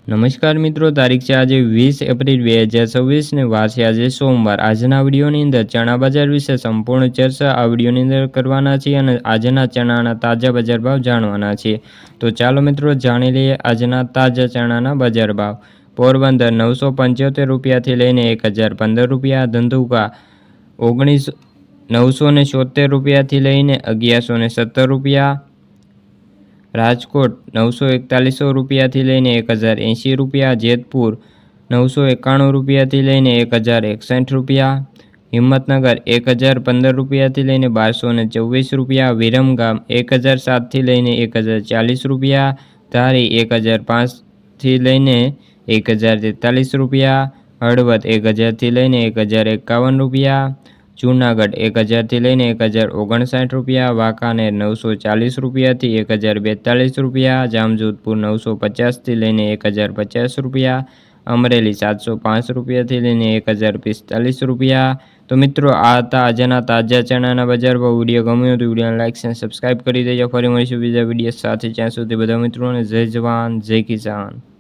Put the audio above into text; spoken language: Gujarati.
નમસ્કાર મિત્રો, તારીખ છે આજે 20 એપ્રિલ 2026 ને વાર છે આજે સોમવાર। આજના વિડીયોની અંદર ચણા બજાર વિશે સંપૂર્ણ ચર્ચા આ વિડીયોની અંદર કરવાના છીએ અને આજના ચણાના તાજા બજાર ભાવ જાણવાના છીએ। તો ચાલો મિત્રો જાણી લઈએ આજના તાજા ચણાના બજાર ભાવ। પોરબંદર 975 રૂપિયાથી લઈને 1015 રૂપિયા, ધંધુકા 976 રૂપિયાથી લઈને 1117 રૂપિયા, રાજકોટ 941 રૂપિયાથી લઈને 1080 રૂપિયા, જેતપુર 991 રૂપિયાથી લઈને 1061 રૂપિયા, હિંમતનગર 1015 રૂપિયાથી લઈને 1224 રૂપિયા, વિરમગામ 1007થી લઈને 1040 રૂપિયા, ધારી 1005થી લઈને 1043 રૂપિયા, હળવદ 1000થી લઈને 1051 રૂપિયા, જૂનાગઢ 1000થી લઈને 1059 રૂપિયા, વાંકાનેર 940 રૂપિયાથી 1042 રૂપિયા, જામજોધપુર 950થી લઈને 1050 રૂપિયા, અમરેલી 705 રૂપિયાથી લઈને 1045 રૂપિયા। તો મિત્રો આ હતા આજના તાજા ચણાના બજાર ભાવ। વિડીયો ગમ્યો તો વિડીયોને લાઈક અને સબસ્ક્રાઈબ કરી દેજો। ફરી મળીશું બીજા વિડીયો સાથે, ત્યાં સુધી બધા મિત્રોને જય જવાન જય કિસાન।